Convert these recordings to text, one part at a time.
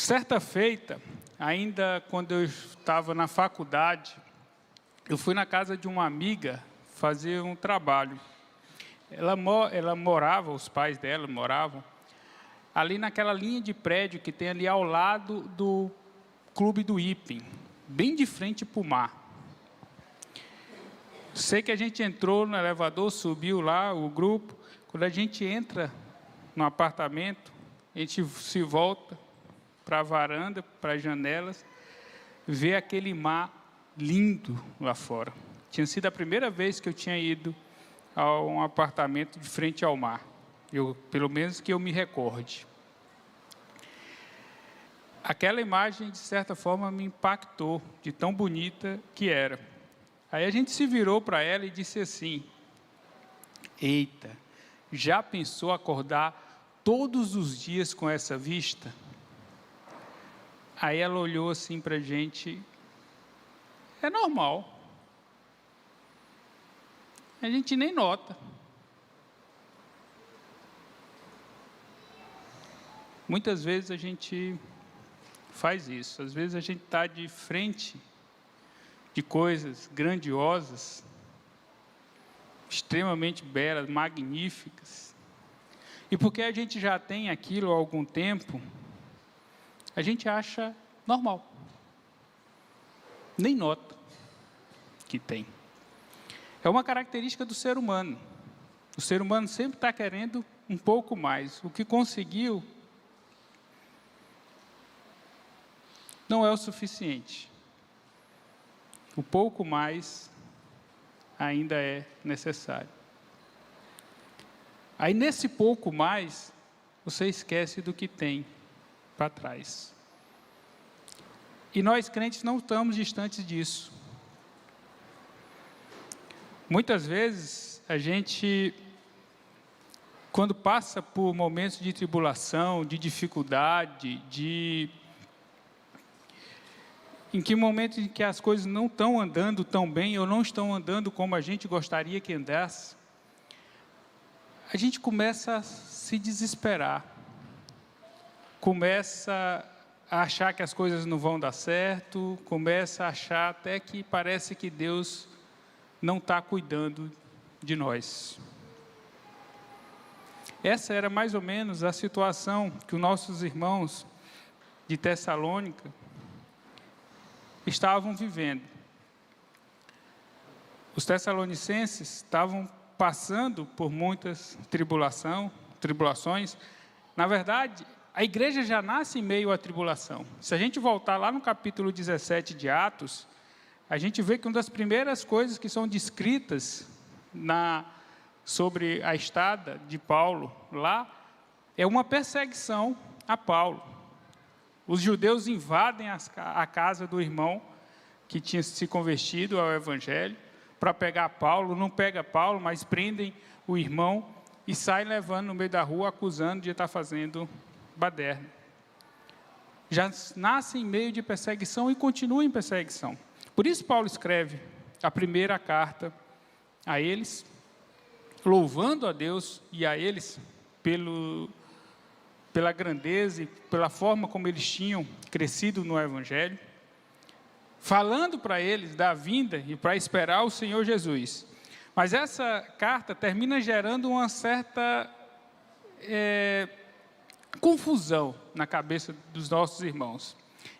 Certa feita, ainda quando eu estava na faculdade, eu fui na casa de uma amiga fazer um trabalho. Ela morava, os pais dela moravam, ali naquela linha de prédio que tem ali ao lado do Clube do Ipim, bem de frente para o mar. Sei que a gente entrou no elevador, subiu lá o grupo. Quando a gente entra no apartamento, a gente se volta para a varanda, para as janelas, vê aquele mar lindo lá fora. Tinha sido a primeira vez que eu tinha ido a um apartamento de frente ao mar. Pelo menos que eu me recorde. Aquela imagem, de certa forma, me impactou, de tão bonita que era. Aí a gente se virou para ela e disse assim: eita, já pensou acordar todos os dias com essa vista? Aí ela olhou assim para a gente: é normal. A gente nem nota. Muitas vezes a gente faz isso. Às vezes a gente está de frente de coisas grandiosas, extremamente belas, magníficas. E porque a gente já tem aquilo há algum tempo, a gente acha normal. Nem nota que tem. É uma característica do ser humano. O ser humano sempre está querendo um pouco mais. O que conseguiu não é o suficiente. O pouco mais ainda é necessário. Aí nesse pouco mais, você esquece do que tem para trás. E nós crentes não estamos distantes disso. Muitas vezes, a gente, quando passa por momentos de tribulação, de dificuldade, em que momento em que as coisas não estão andando tão bem, ou não estão andando como a gente gostaria que andasse, a gente começa a se desesperar, começa a achar que as coisas não vão dar certo, começa a achar até que parece que Deus não está cuidando de nós. Essa era mais ou menos a situação que os nossos irmãos de Tessalônica estavam vivendo. Os tessalonicenses estavam passando por muitas tribulações. Na verdade, a igreja já nasce em meio à tribulação. Se a gente voltar lá no capítulo 17 de Atos, a gente vê que uma das primeiras coisas que são descritas sobre a estada de Paulo lá, é uma perseguição a Paulo. Os judeus invadem a casa do irmão que tinha se convertido ao Evangelho para pegar Paulo. Não pega Paulo, mas prendem o irmão e saem levando no meio da rua, acusando de estar fazendo baderna. Já nasce em meio de perseguição e continua em perseguição. Por isso Paulo escreve a primeira carta a eles, louvando a Deus e a eles pela grandeza e pela forma como eles tinham crescido no Evangelho, falando para eles da vinda e para esperar o Senhor Jesus. Mas essa carta termina gerando uma certa confusão na cabeça dos nossos irmãos.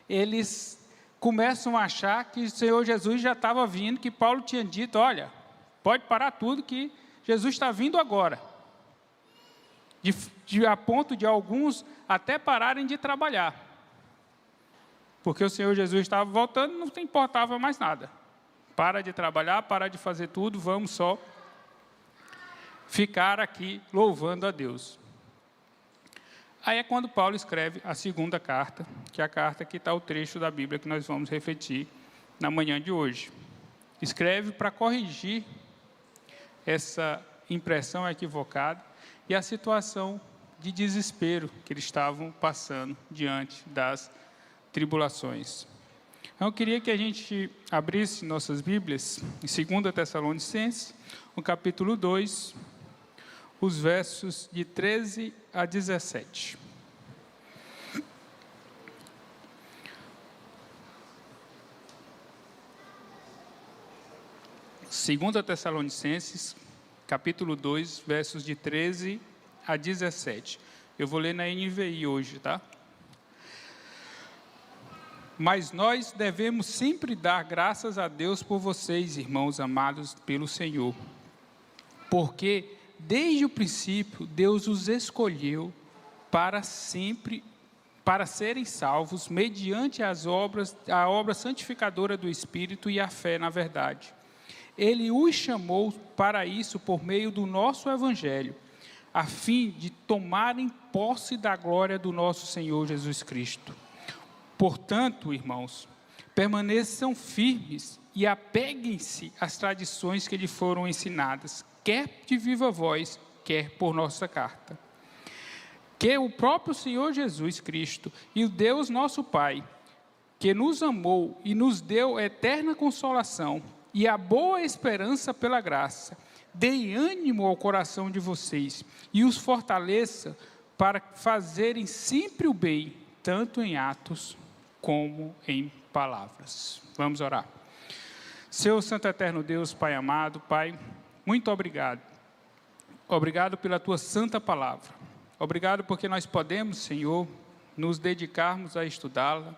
Eles começam a achar que o Senhor Jesus já estava vindo, que Paulo tinha dito: olha, pode parar tudo que Jesus está vindo agora. A ponto de alguns até pararem de trabalhar. Porque o Senhor Jesus estava voltando, não importava mais nada. Para de trabalhar, para de fazer tudo, vamos só ficar aqui louvando a Deus. Aí é quando Paulo escreve a segunda carta, que é a carta que está o trecho da Bíblia que nós vamos refletir na manhã de hoje. Escreve para corrigir essa impressão equivocada e a situação de desespero que eles estavam passando diante das tribulações. Então, eu queria que a gente abrisse nossas Bíblias em 2 Tessalonicenses, no capítulo 2, os versos de 13 a 17. 2 Tessalonicenses, capítulo 2, versos de 13 a 17. Eu vou ler na NVI hoje, tá? Mas nós devemos sempre dar graças a Deus por vocês, irmãos amados pelo Senhor, porque desde o princípio Deus os escolheu para serem salvos mediante a obra santificadora do Espírito e a fé na verdade. Ele os chamou para isso por meio do nosso Evangelho, a fim de tomarem posse da glória do nosso Senhor Jesus Cristo. Portanto, irmãos, permaneçam firmes e apeguem-se às tradições que lhe foram ensinadas, quer de viva voz, quer por nossa carta. Que o próprio Senhor Jesus Cristo e o Deus nosso Pai, que nos amou e nos deu eterna consolação e a boa esperança pela graça, dê ânimo ao coração de vocês e os fortaleça para fazerem sempre o bem, tanto em atos como em palavras. Vamos orar. Seu Santo Eterno Deus, Pai amado, Pai, muito obrigado. Obrigado pela Tua santa palavra. Obrigado porque nós podemos, Senhor, nos dedicarmos a estudá-la.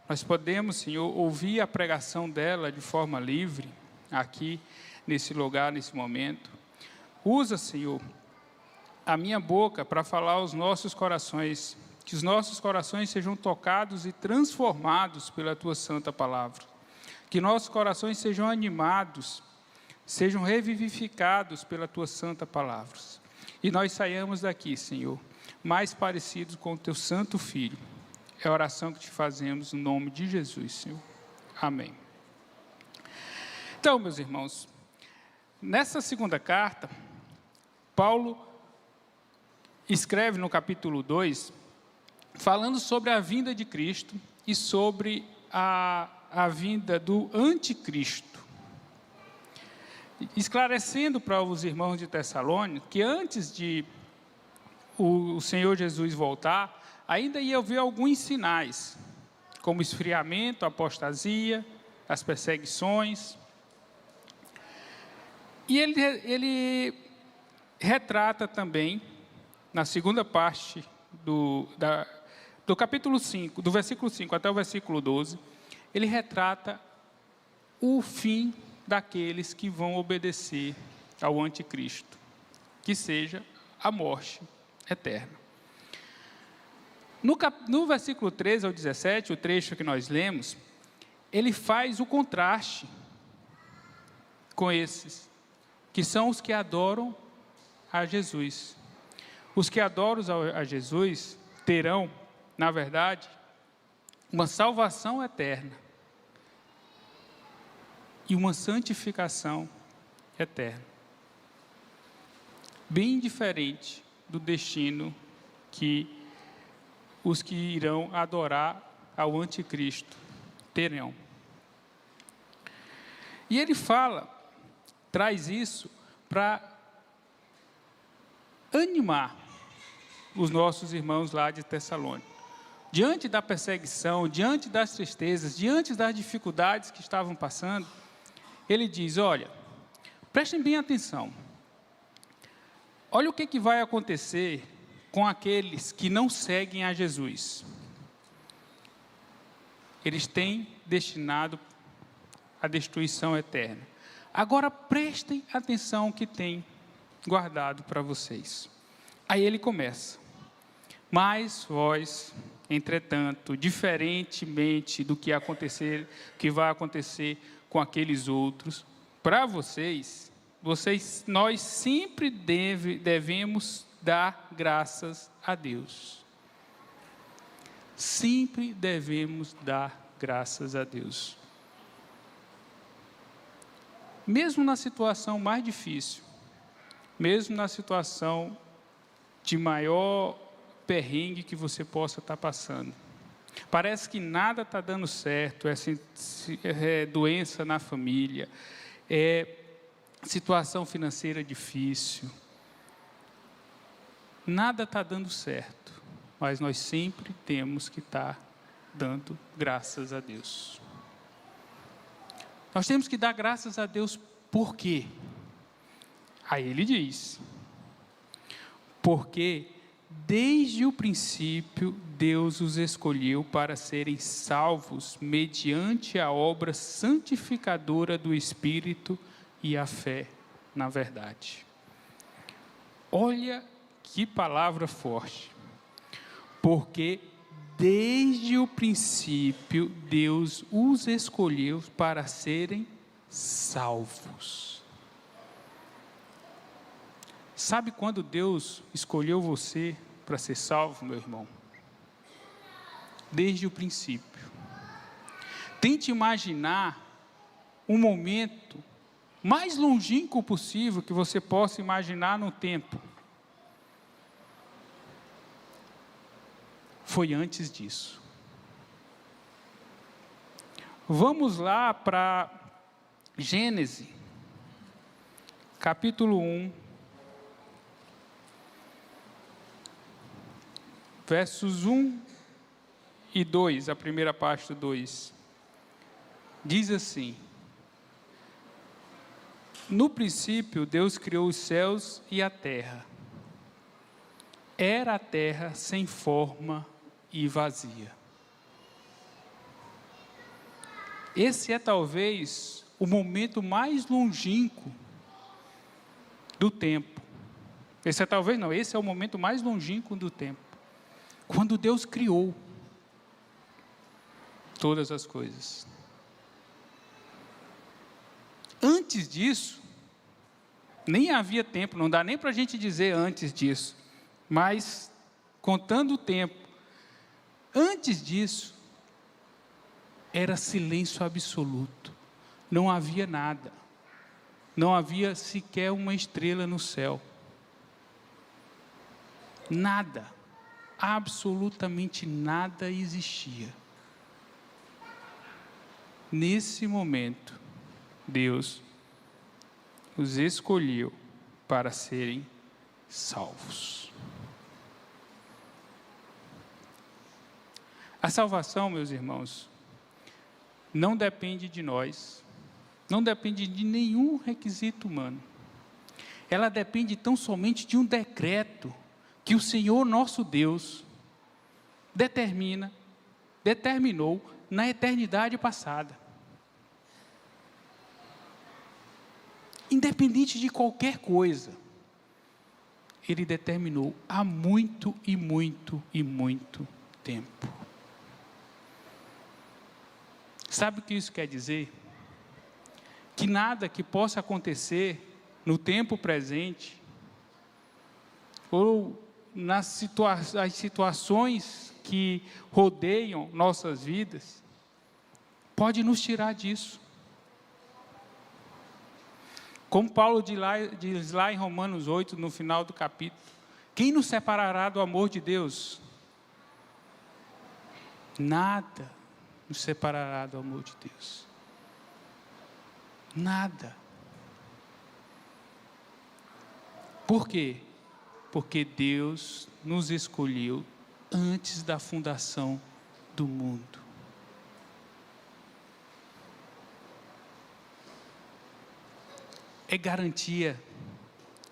Nós podemos, Senhor, ouvir a pregação dela de forma livre, aqui, nesse lugar, nesse momento. Usa, Senhor, a minha boca para falar aos nossos corações, que os nossos corações sejam tocados e transformados pela Tua santa palavra. Que nossos corações sejam animados, sejam revivificados pela Tua santa palavra. E nós saiamos daqui, Senhor, mais parecidos com o Teu santo Filho. É a oração que te fazemos no nome de Jesus, Senhor. Amém. Então, meus irmãos, nessa segunda carta, Paulo escreve no capítulo 2, falando sobre a vinda de Cristo e sobre a vinda do anticristo. Esclarecendo para os irmãos de Tessalônica que antes de o Senhor Jesus voltar, ainda ia haver alguns sinais, como esfriamento, apostasia, as perseguições. E ele retrata também, na segunda parte do capítulo 5, do versículo 5 até o versículo 12, ele retrata o fim daqueles que vão obedecer ao anticristo, que seja a morte eterna. No versículo 13 ao 17, o trecho que nós lemos, ele faz o contraste com esses, que são os que adoram a Jesus. Os que adoram a Jesus terão, na verdade, uma salvação eterna e uma santificação eterna. Bem diferente do destino que os que irão adorar ao anticristo terão. E ele traz isso para animar os nossos irmãos lá de Tessalônica. Diante da perseguição, diante das tristezas, diante das dificuldades que estavam passando, ele diz: olha, prestem bem atenção. Olha o que vai acontecer com aqueles que não seguem a Jesus. Eles têm destinado a destruição eterna. Agora prestem atenção que tem guardado para vocês. Aí ele começa: mas vós, entretanto, diferentemente do que vai acontecer com aqueles outros, para nós sempre devemos dar graças a Deus. Sempre devemos dar graças a Deus. Mesmo na situação mais difícil, mesmo na situação de maior perrengue que você possa estar passando, parece que nada está dando certo, é doença na família, é situação financeira difícil, nada está dando certo, mas nós sempre temos que estar dando graças a Deus. Nós temos que dar graças a Deus por quê? Aí ele diz: porque desde o princípio Deus os escolheu para serem salvos mediante a obra santificadora do Espírito e a fé na verdade. Olha que palavra forte. Porque desde o princípio Deus os escolheu para serem salvos. Sabe quando Deus escolheu você para ser salvo, meu irmão? Desde o princípio. Tente imaginar um momento mais longínquo possível que você possa imaginar no tempo. Foi antes disso. Vamos lá para Gênesis, capítulo 1, versos 1 e 2, a primeira parte do 2. Diz assim: no princípio, Deus criou os céus e a terra. Era a terra sem forma e vazia. Esse é talvez o momento mais longínquo do tempo. Esse é o momento mais longínquo do tempo. Quando Deus criou todas as coisas. Antes disso, nem havia tempo, não dá nem para a gente dizer antes disso, mas contando o tempo, antes disso, era silêncio absoluto, não havia nada, não havia sequer uma estrela no céu, nada, absolutamente nada existia. Nesse momento, Deus os escolheu para serem salvos. A salvação, meus irmãos, não depende de nós, não depende de nenhum requisito humano. Ela depende tão somente de um decreto que o Senhor nosso Deus determinou na eternidade passada. Independente de qualquer coisa, Ele determinou há muito e muito e muito tempo. Sabe o que isso quer dizer? Que nada que possa acontecer no tempo presente, ou nas situações que rodeiam nossas vidas, pode nos tirar disso. Como Paulo diz lá em Romanos 8, no final do capítulo: quem nos separará do amor de Deus? Nada nos separará do amor de Deus. Nada. Por quê? Porque Deus nos escolheu antes da fundação do mundo. É garantia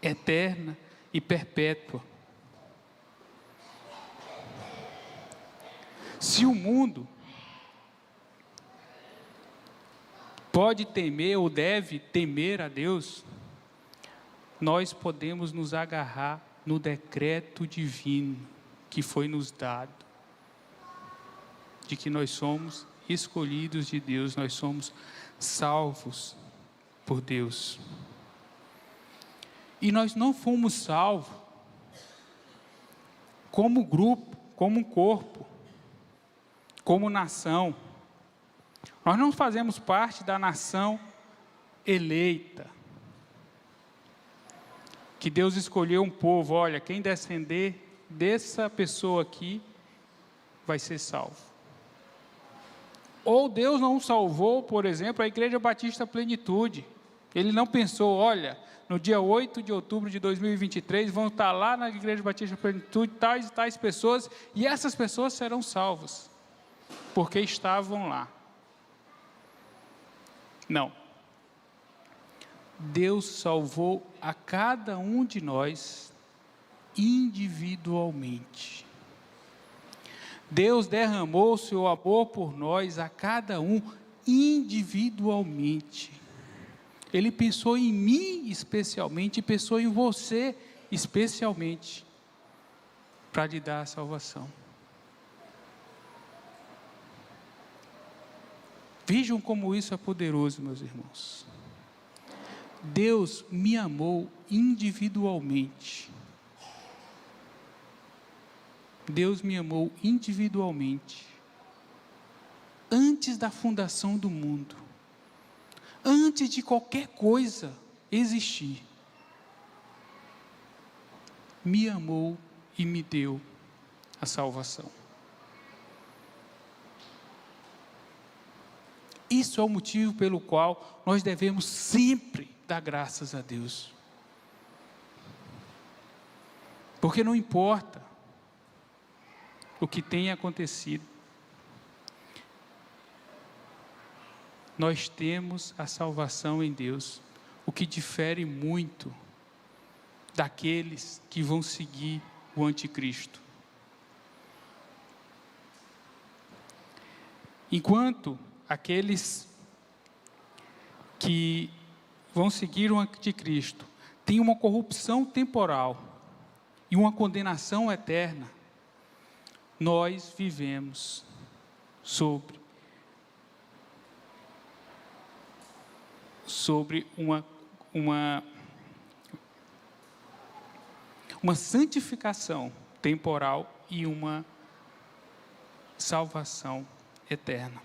eterna e perpétua. Se o mundo pode temer ou deve temer a Deus, nós podemos nos agarrar no decreto divino que foi nos dado, de que nós somos escolhidos de Deus, nós somos salvos por Deus. E nós não fomos salvos como grupo, como corpo, como nação. Nós não fazemos parte da nação eleita, que Deus escolheu um povo. Olha, quem descender dessa pessoa aqui vai ser salvo. Ou Deus não salvou, por exemplo, a Igreja Batista Plenitude. Ele não pensou: olha, no dia 8 de outubro de 2023, vão estar lá na Igreja Batista Plenitude tais e tais pessoas, e essas pessoas serão salvas, porque estavam lá. Não. Deus salvou a cada um de nós individualmente. Deus derramou seu amor por nós, a cada um individualmente. Ele pensou em mim especialmente, e pensou em você especialmente, para lhe dar a salvação. Vejam como isso é poderoso, meus irmãos. Deus me amou individualmente. Deus me amou individualmente, antes da fundação do mundo, antes de qualquer coisa existir. Me amou e me deu a salvação. Isso é o motivo pelo qual nós devemos sempre dar graças a Deus. Porque não importa o que tenha acontecido, nós temos a salvação em Deus, o que difere muito daqueles que vão seguir o anticristo. Enquanto aqueles que vão seguir o anticristo têm uma corrupção temporal e uma condenação eterna, nós vivemos sobre uma santificação temporal e uma salvação eterna.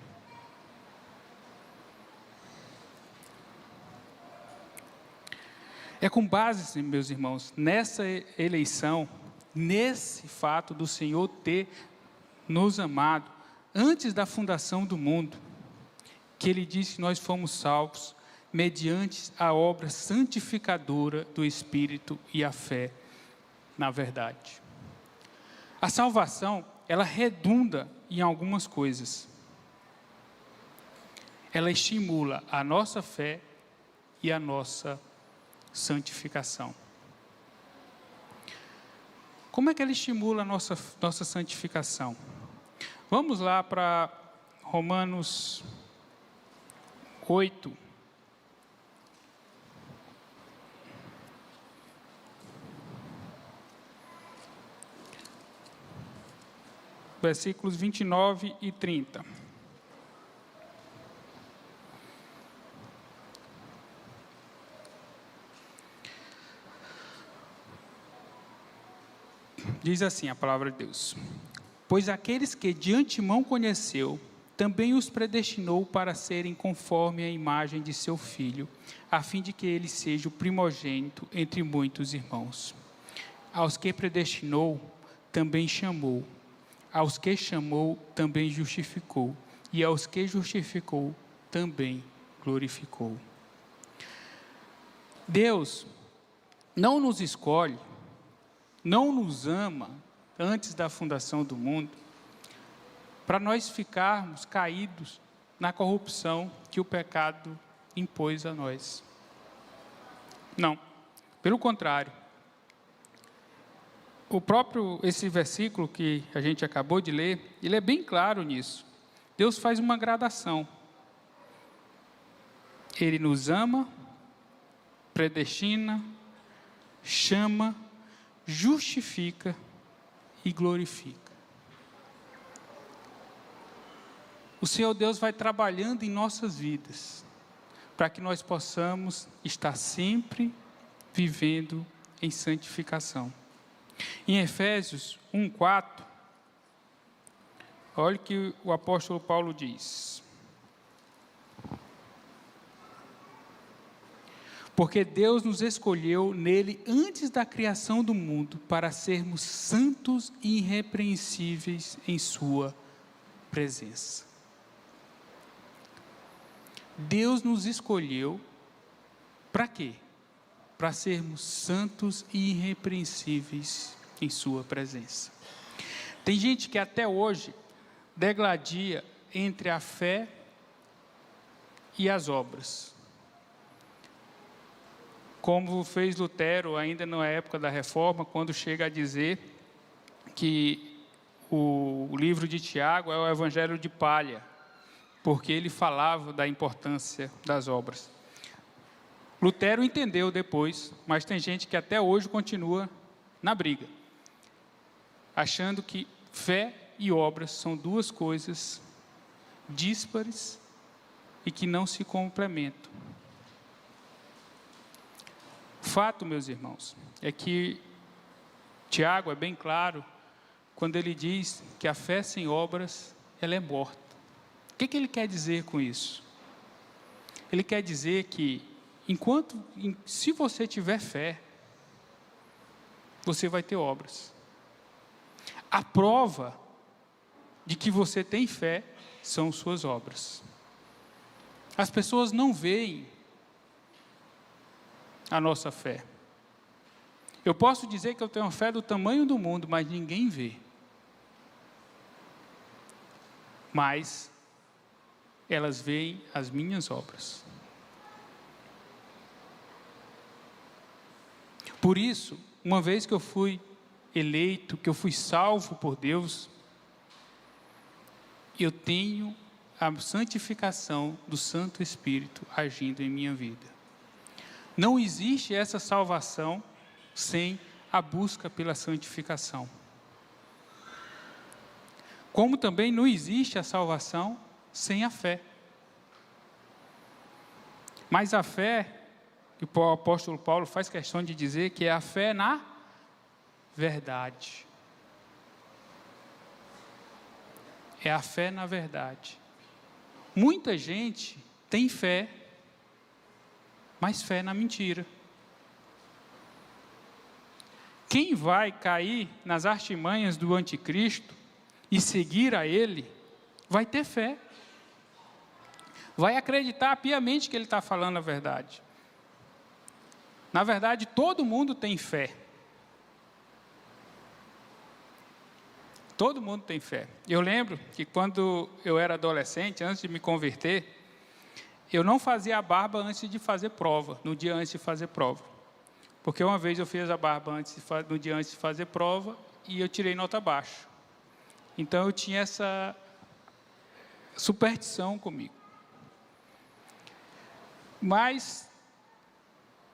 É com base, meus irmãos, nessa eleição, nesse fato do Senhor ter nos amado antes da fundação do mundo, que Ele disse que nós fomos salvos mediante a obra santificadora do Espírito e a fé na verdade. A salvação, ela redunda em algumas coisas. Ela estimula a nossa fé e a nossa santificação. Como é que ela estimula a nossa santificação? Vamos lá para Romanos 8. Versículos 29 e 30. Diz assim a palavra de Deus: pois aqueles que de antemão conheceu, também os predestinou para serem conforme a imagem de seu Filho, a fim de que ele seja o primogênito entre muitos irmãos. Aos que predestinou, também chamou. Aos que chamou, também justificou. E aos que justificou, também glorificou. Deus não nos escolhe, não nos ama antes da fundação do mundo, para nós ficarmos caídos na corrupção que o pecado impôs a nós. Não, pelo contrário. Esse versículo que a gente acabou de ler, ele é bem claro nisso. Deus faz uma gradação. Ele nos ama, predestina, chama, justifica e glorifica. O Senhor Deus vai trabalhando em nossas vidas, para que nós possamos estar sempre vivendo em santificação. Em Efésios 1:4, olha o que o apóstolo Paulo diz: porque Deus nos escolheu nele antes da criação do mundo, para sermos santos e irrepreensíveis em sua presença. Deus nos escolheu para quê? Para sermos santos e irrepreensíveis em sua presença. Tem gente que até hoje degladia entre a fé e as obras. como fez Lutero ainda na época da Reforma, quando chega a dizer que o livro de Tiago é o evangelho de palha, porque ele falava da importância das obras. Lutero entendeu depois, mas tem gente que até hoje continua na briga, achando que fé e obras são duas coisas díspares e que não se complementam. Fato, meus irmãos, é que Tiago é bem claro quando ele diz que a fé sem obras, ela é morta. O que ele quer dizer com isso? Ele quer dizer que se você tiver fé, você vai ter obras. A prova de que você tem fé são suas obras. As pessoas não veem a nossa fé. Eu posso dizer que eu tenho uma fé do tamanho do mundo, mas ninguém vê. Mas elas veem as minhas obras. Por isso, uma vez que eu fui eleito, que eu fui salvo por Deus, eu tenho a santificação do Santo Espírito agindo em minha vida. Não existe essa salvação sem a busca pela santificação. Como também não existe a salvação sem a fé. Mas a fé, que o apóstolo Paulo faz questão de dizer que é a fé na verdade. É a fé na verdade. Muita gente tem fé, mas fé na mentira. Quem vai cair nas artimanhas do anticristo e seguir a ele, vai ter fé. Vai acreditar piamente que ele está falando a verdade. Na verdade, todo mundo tem fé. Todo mundo tem fé. Eu lembro que quando eu era adolescente, antes de me converter, eu não fazia a barba antes de fazer prova, no dia antes de fazer prova. Porque uma vez eu fiz a barba no dia antes de fazer prova e eu tirei nota baixa. Então eu tinha essa superstição comigo. Mas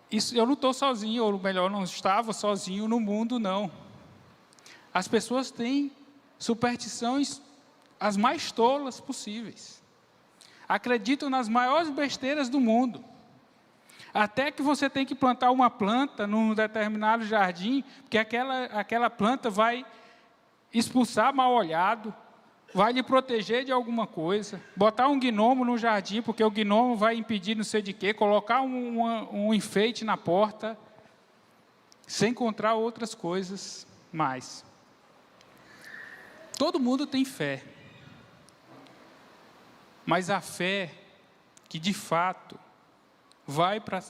isso, eu não estou sozinho, ou melhor, não estava sozinho no mundo, não. As pessoas têm superstições as mais tolas possíveis. Acreditam nas maiores besteiras do mundo. Até que você tem que plantar uma planta num determinado jardim, porque aquela planta vai expulsar mal-olhado, vai lhe proteger de alguma coisa, botar um gnomo no jardim, porque o gnomo vai impedir não sei de quê, colocar um enfeite na porta, sem encontrar outras coisas mais. Todo mundo tem fé, mas a fé que de fato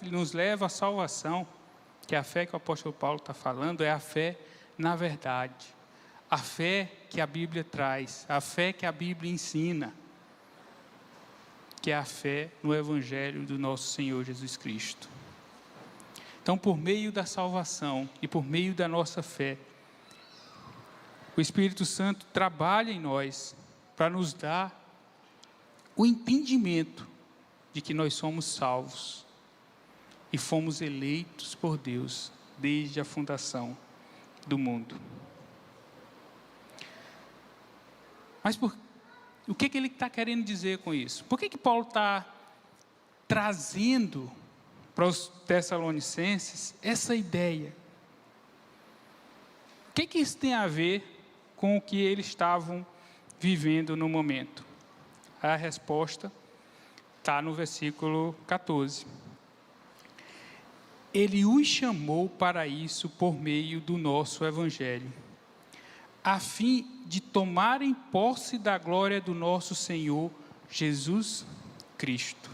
nos leva à salvação, que é a fé que o apóstolo Paulo está falando, é a fé na verdade. A fé que a Bíblia traz, a fé que a Bíblia ensina, que é a fé no Evangelho do nosso Senhor Jesus Cristo. Então, por meio da salvação e por meio da nossa fé, o Espírito Santo trabalha em nós para nos dar o entendimento de que nós somos salvos e fomos eleitos por Deus desde a fundação do mundo. Mas o que ele está querendo dizer com isso? Por que Paulo está trazendo para os Tessalonicenses essa ideia? O que isso tem a ver com o que eles estavam vivendo no momento? A resposta está no versículo 14. Ele os chamou para isso por meio do nosso Evangelho, a fim de tomarem posse da glória do nosso Senhor Jesus Cristo.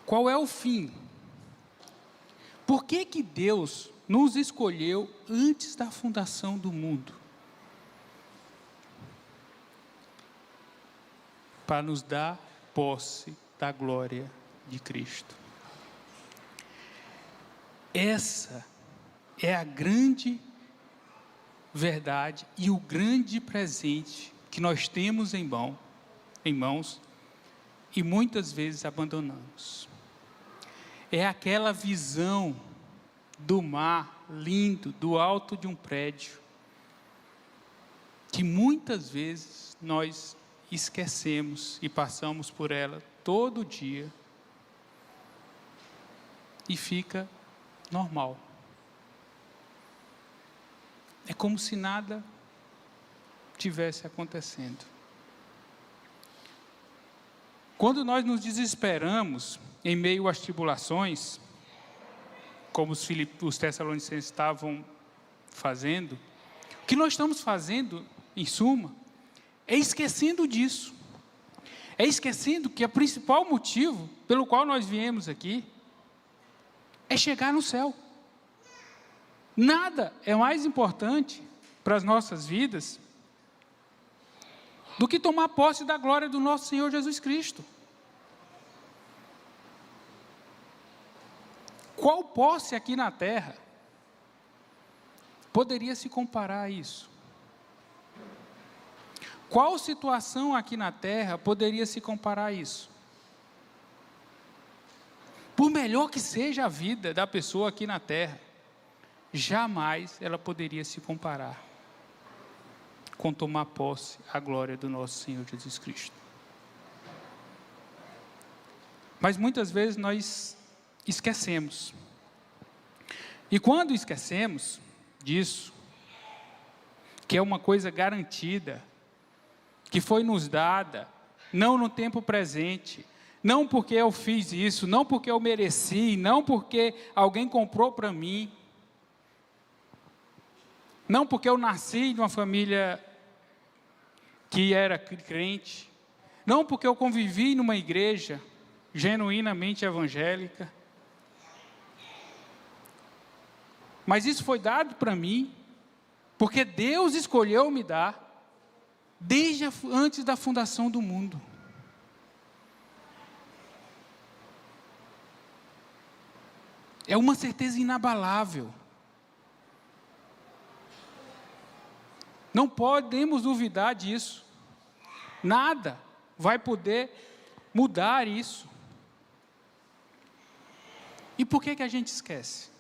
Qual é o fim? Por que Deus nos escolheu antes da fundação do mundo? Para nos dar posse da glória de Cristo. Essa é a grande verdade e o grande presente que nós temos em mãos e muitas vezes abandonamos. É aquela visão do mar lindo, do alto de um prédio, que muitas vezes nós esquecemos e passamos por ela todo dia e fica normal. É como se nada tivesse acontecendo. Quando nós nos desesperamos em meio às tribulações, como os Tessalonicenses estavam fazendo, o que nós estamos fazendo, em suma, é esquecendo disso. É esquecendo que o principal motivo pelo qual nós viemos aqui é chegar no céu. Nada é mais importante para as nossas vidas do que tomar posse da glória do nosso Senhor Jesus Cristo. Qual posse aqui na terra poderia se comparar a isso? Qual situação aqui na terra poderia se comparar a isso? Por melhor que seja a vida da pessoa aqui na terra, jamais ela poderia se comparar com tomar posse a glória do nosso Senhor Jesus Cristo. Mas muitas vezes nós esquecemos. E quando esquecemos disso, que é uma coisa garantida, que foi nos dada, não no tempo presente, não porque eu fiz isso, não porque eu mereci, não porque alguém comprou para mim, não porque eu nasci de uma família que era crente, não porque eu convivi numa igreja genuinamente evangélica, mas isso foi dado para mim, porque Deus escolheu me dar, desde antes da fundação do mundo. É uma certeza inabalável. Não podemos duvidar disso. Nada vai poder mudar isso. E por que a gente esquece?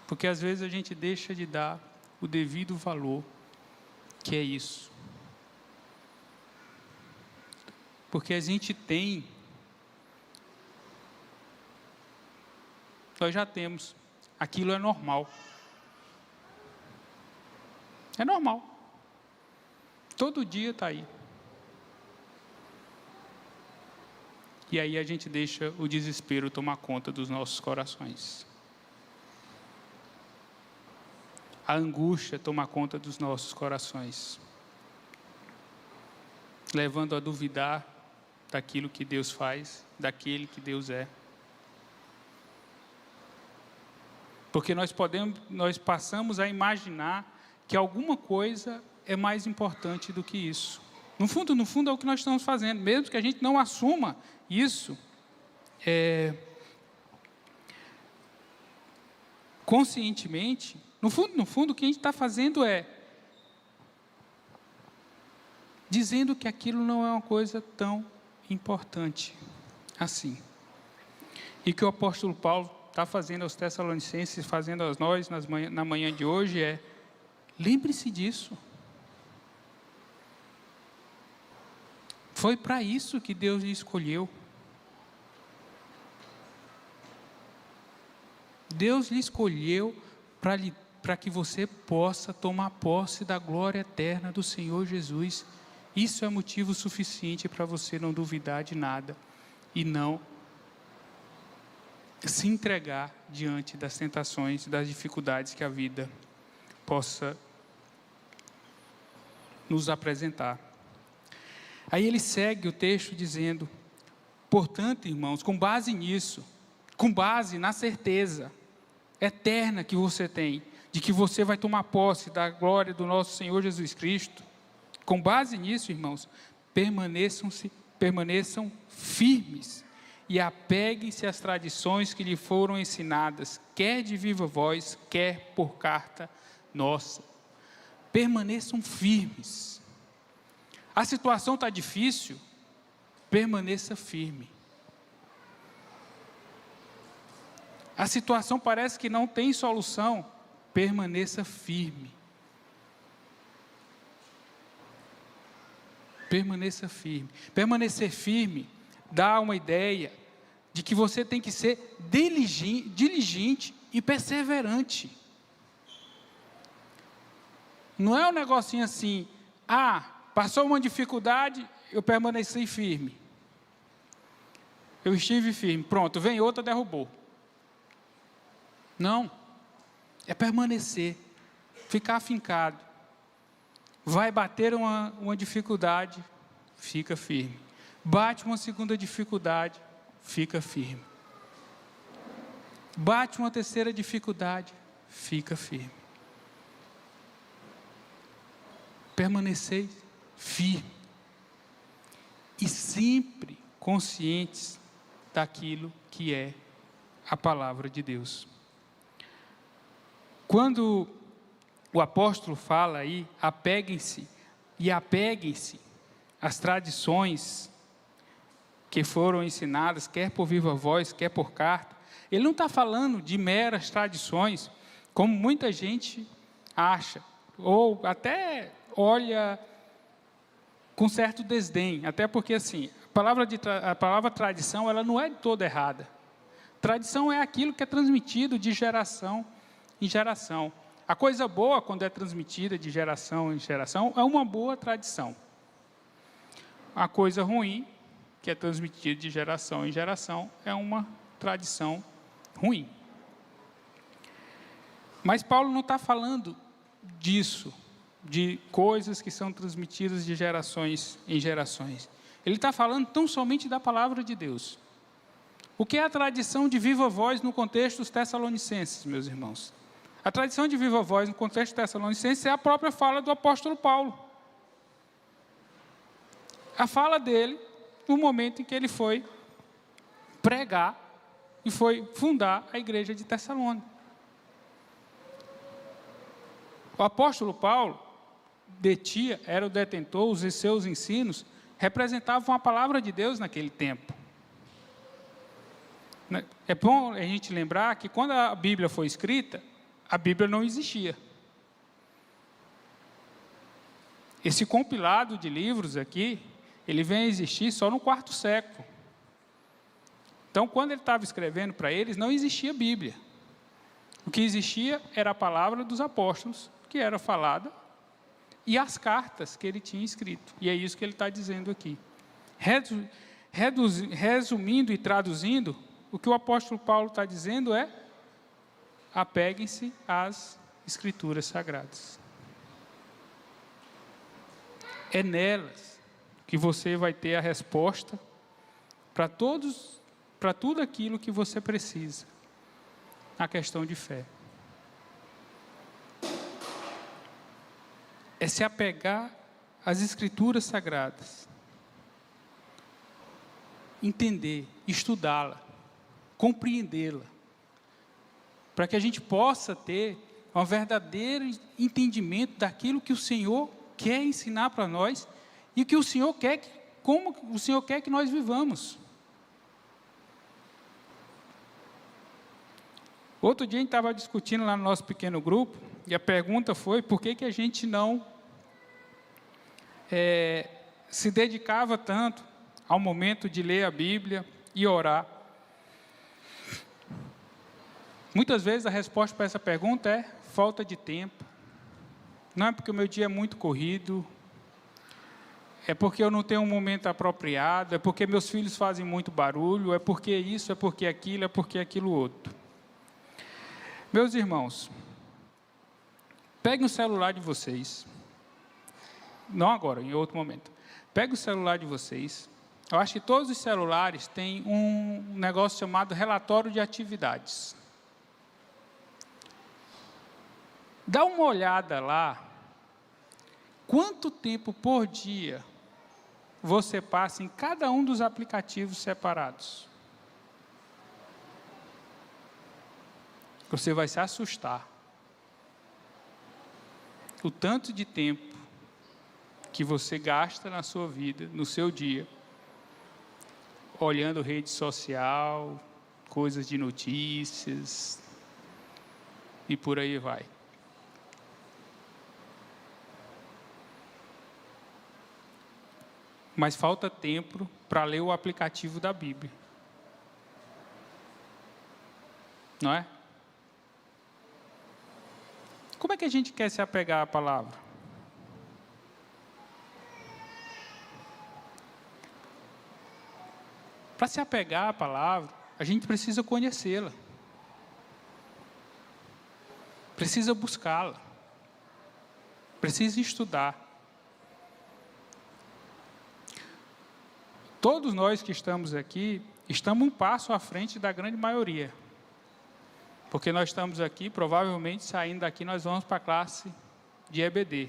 Porque às vezes a gente deixa de dar o devido valor, que é isso. Porque a gente tem, nós já temos, aquilo é normal. É normal. Todo dia está aí. E aí a gente deixa o desespero tomar conta dos nossos corações. A angústia tomar conta dos nossos corações, levando a duvidar daquilo que Deus faz, daquele que Deus é. Porque nós passamos a imaginar que alguma coisa é mais importante do que isso. No fundo é o que nós estamos fazendo, mesmo que a gente não assuma isso conscientemente. No fundo, o que a gente está fazendo é dizendo que aquilo não é uma coisa tão importante assim. E que o apóstolo Paulo está fazendo aos Tessalonicenses, fazendo a nós na manhã de hoje é: lembre-se disso. Foi para isso que Deus lhe escolheu. Deus lhe escolheu para que você possa tomar posse da glória eterna do Senhor Jesus. Isso é motivo suficiente para você não duvidar de nada e não se entregar diante das tentações, das dificuldades que a vida possa nos apresentar. Aí ele segue o texto dizendo: portanto, irmãos, com base nisso, com base na certeza eterna que você tem, de que você vai tomar posse da glória do nosso Senhor Jesus Cristo, Com base nisso, irmãos, permaneçam firmes e apeguem-se às tradições que lhe foram ensinadas, quer de viva voz, quer por carta nossa. Permaneçam firmes. A situação está difícil, permaneça firme. A situação parece que não tem solução, permaneça firme. Permaneça firme. Permanecer firme dá uma ideia de que você tem que ser diligente e perseverante. Não é um negocinho assim, passou uma dificuldade, eu permaneci firme. Eu estive firme, pronto, vem outra, derrubou. Não, é permanecer, ficar afincado. Vai bater uma dificuldade, fica firme. Bate uma segunda dificuldade, fica firme. Bate uma terceira dificuldade, fica firme. Permanecer firme. E sempre conscientes daquilo que é a palavra de Deus. Quando o apóstolo fala aí, apeguem-se às tradições que foram ensinadas, quer por viva voz, quer por carta. Ele não está falando de meras tradições, como muita gente acha, ou até olha com certo desdém, até porque assim, a palavra tradição, ela não é de toda errada. Tradição é aquilo que é transmitido de geração em geração. A coisa boa, quando é transmitida de geração em geração, é uma boa tradição. A coisa ruim, que é transmitida de geração em geração, é uma tradição ruim. Mas Paulo não está falando disso, de coisas que são transmitidas de gerações em gerações. Ele está falando tão somente da palavra de Deus. O que é a tradição de viva voz no contexto dos Tessalonicenses, meus irmãos? A tradição de viva voz no contexto tessalonicense é a própria fala do apóstolo Paulo. A fala dele, no momento em que ele foi pregar e foi fundar a igreja de Tessalônica. O apóstolo Paulo era o detentor, os seus ensinos representavam a palavra de Deus naquele tempo. É bom a gente lembrar que quando a Bíblia foi escrita, a Bíblia não existia. Esse compilado de livros aqui, ele vem a existir só no quarto século. Então, quando ele estava escrevendo para eles, não existia Bíblia. O que existia era a palavra dos apóstolos, que era falada, e as cartas que ele tinha escrito. E é isso que ele está dizendo aqui. Resumindo e traduzindo, o que o apóstolo Paulo está dizendo é: apeguem-se às Escrituras Sagradas. É nelas que você vai ter a resposta para tudo aquilo que você precisa na questão de fé. É se apegar às Escrituras Sagradas. Entender, estudá-la, compreendê-la, para que a gente possa ter um verdadeiro entendimento daquilo que o Senhor quer ensinar para nós e que o Senhor quer, como o Senhor quer que nós vivamos. Outro dia a gente estava discutindo lá no nosso pequeno grupo e a pergunta foi: por que a gente não se dedicava tanto ao momento de ler a Bíblia e orar? Muitas vezes a resposta para essa pergunta é falta de tempo. Não é porque o meu dia é muito corrido, é porque eu não tenho um momento apropriado, é porque meus filhos fazem muito barulho, é porque isso, é porque aquilo outro. Meus irmãos, peguem o celular de vocês, não agora, em outro momento. Peguem o celular de vocês. Eu acho que todos os celulares têm um negócio chamado relatório de atividades. Dá uma olhada lá, Quanto tempo por dia você passa em cada um dos aplicativos separados? Você vai se assustar. O tanto de tempo que você gasta na sua vida, no seu dia, olhando rede social, coisas de notícias, e por aí vai. Mas falta tempo para ler o aplicativo da Bíblia. Não é? Como é que a gente quer se apegar à palavra? Para se apegar à palavra, a gente precisa conhecê-la. Precisa buscá-la. Precisa estudar. Todos nós que estamos aqui, estamos um passo à frente da grande maioria. Porque nós estamos aqui, provavelmente saindo daqui, nós vamos para a classe de EBD.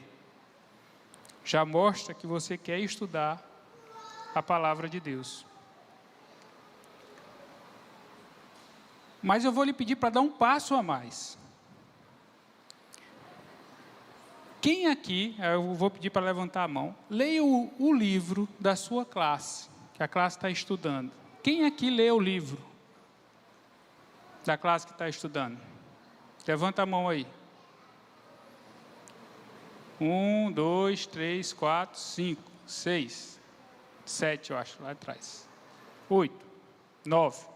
Já mostra que você quer estudar a palavra de Deus. Mas eu vou lhe pedir para dar um passo a mais. Quem aqui, eu vou pedir para levantar a mão, leia o livro da sua classe, que a classe está estudando. Quem aqui lê o livro da classe que está estudando? Levanta a mão aí. 1, 2, 3, 4, 5, 6, 7, eu acho, lá atrás. 8, 9.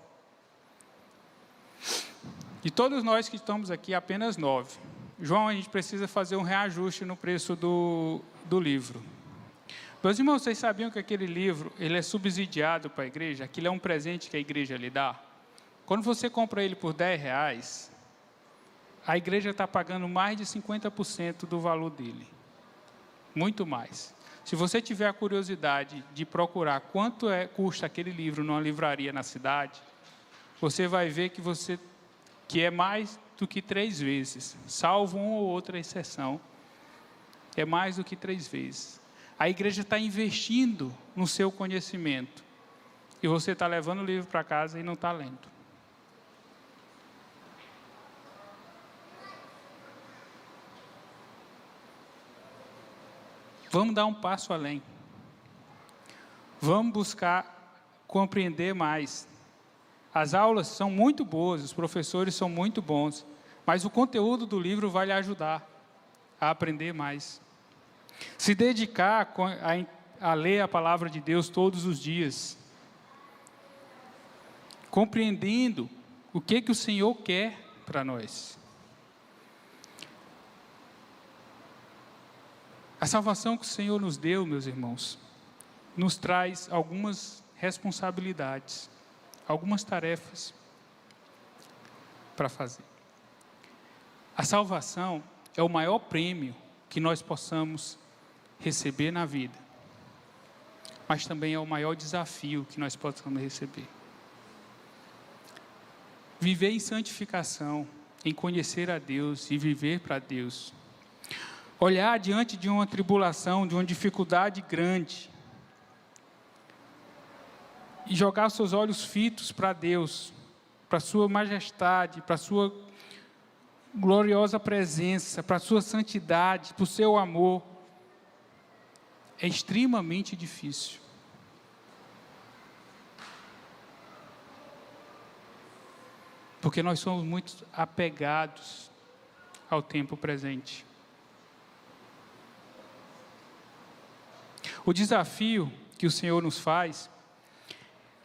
De todos nós que estamos aqui, apenas 9. João, a gente precisa fazer um reajuste no preço do livro. Meus irmãos, vocês sabiam que aquele livro, ele é subsidiado para a igreja? Aquilo é um presente que a igreja lhe dá? Quando você compra ele por R$10, a igreja está pagando mais de 50% do valor dele. Muito mais. Se você tiver a curiosidade de procurar quanto custa aquele livro numa livraria na cidade, você vai ver que é mais do que 3 vezes, salvo uma ou outra exceção, é mais do que 3 vezes. A igreja está investindo no seu conhecimento, e você está levando o livro para casa e não está lendo. Vamos dar um passo além. Vamos buscar compreender mais. As aulas são muito boas, os professores são muito bons, mas o conteúdo do livro vai lhe ajudar a aprender mais. Se dedicar a ler a palavra de Deus todos os dias, compreendendo o que o Senhor quer para nós. A salvação que o Senhor nos deu, meus irmãos, nos traz algumas responsabilidades, algumas tarefas para fazer. A salvação é o maior prêmio que nós possamos receber na vida, mas também é o maior desafio que nós possamos receber. Viver em santificação, em conhecer a Deus e viver para Deus. Olhar diante de uma tribulação, de uma dificuldade grande, e jogar seus olhos fitos para Deus, para a sua majestade, para a sua gloriosa presença, para a sua santidade, para o seu amor, é extremamente difícil. Porque nós somos muito apegados ao tempo presente. O desafio que o Senhor nos faz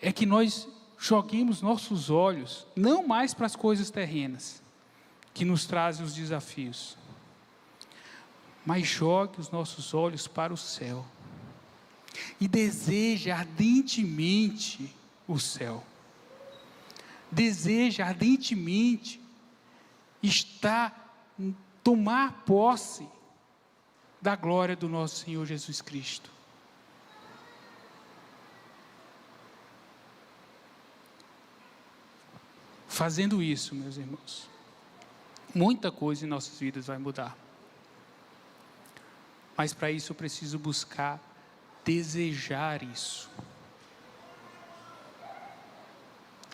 é que nós joguemos nossos olhos não mais para as coisas terrenas, que nos trazem os desafios, mas jogue os nossos olhos para o céu e deseje ardentemente o céu. Deseje ardentemente tomar posse da glória do nosso Senhor Jesus Cristo. Fazendo isso, meus irmãos, muita coisa em nossas vidas vai mudar. Mas para isso eu preciso buscar desejar isso,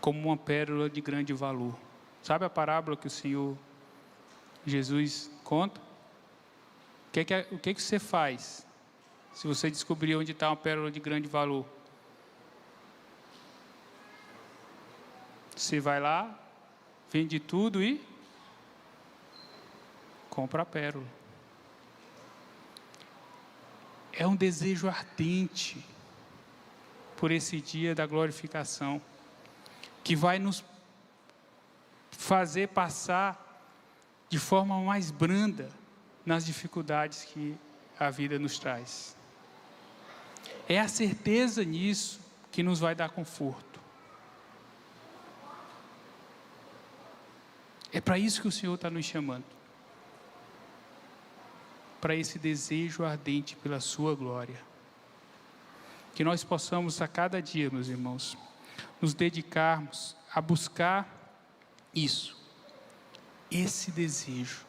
como uma pérola de grande valor. Sabe a parábola que o Senhor Jesus conta? O que você faz se você descobrir onde está uma pérola de grande valor? Você vai lá, vende tudo e compra a pérola. É um desejo ardente por esse dia da glorificação, que vai nos fazer passar de forma mais branda nas dificuldades que a vida nos traz. É a certeza nisso que nos vai dar conforto. É para isso que o Senhor está nos chamando. Para esse desejo ardente pela sua glória. Que nós possamos a cada dia, meus irmãos, nos dedicarmos a buscar isso. Esse desejo.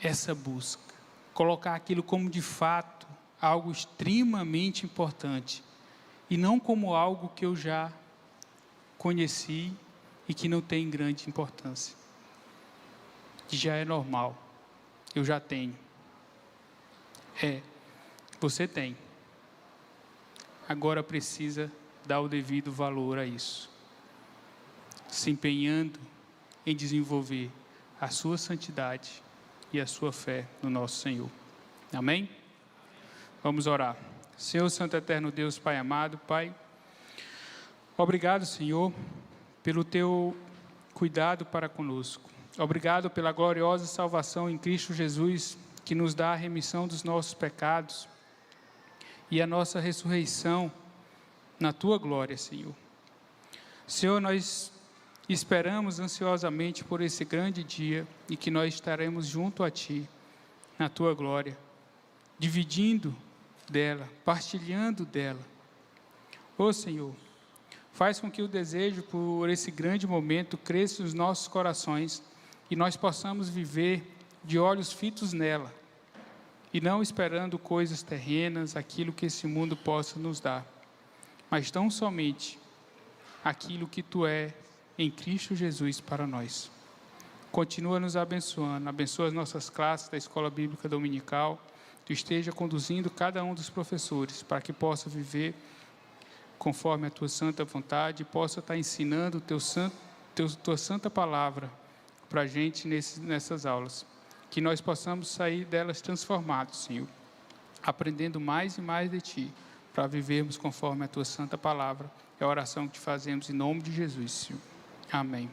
Essa busca. Colocar aquilo como de fato algo extremamente importante. E não como algo que eu já conheci e que não tem grande importância. Que já é normal. Eu já tenho. Você tem. Agora precisa dar o devido valor a isso. Se empenhando em desenvolver a sua santidade e a sua fé no nosso Senhor. Amém? Vamos orar. Senhor Santo Eterno Deus, Pai amado, Pai, obrigado, Senhor, pelo Teu cuidado para conosco. Obrigado pela gloriosa salvação em Cristo Jesus, que nos dá a remissão dos nossos pecados e a nossa ressurreição na Tua glória, Senhor. Senhor, nós esperamos ansiosamente por esse grande dia e que nós estaremos junto a Ti, na Tua glória, dividindo dela, partilhando dela. Ó Senhor, faz com que o desejo por esse grande momento cresça nos nossos corações e nós possamos viver de olhos fitos nela e não esperando coisas terrenas, aquilo que esse mundo possa nos dar, mas tão somente aquilo que Tu é em Cristo Jesus para nós. Continua nos abençoando, abençoa as nossas classes da Escola Bíblica Dominical, Tu esteja conduzindo cada um dos professores para que possa viver conforme a Tua santa vontade, possa estar ensinando Tua santa palavra para a gente nessas aulas. Que nós possamos sair delas transformados, Senhor, aprendendo mais e mais de Ti, para vivermos conforme a Tua santa palavra. É a oração que te fazemos em nome de Jesus, Senhor. Amém.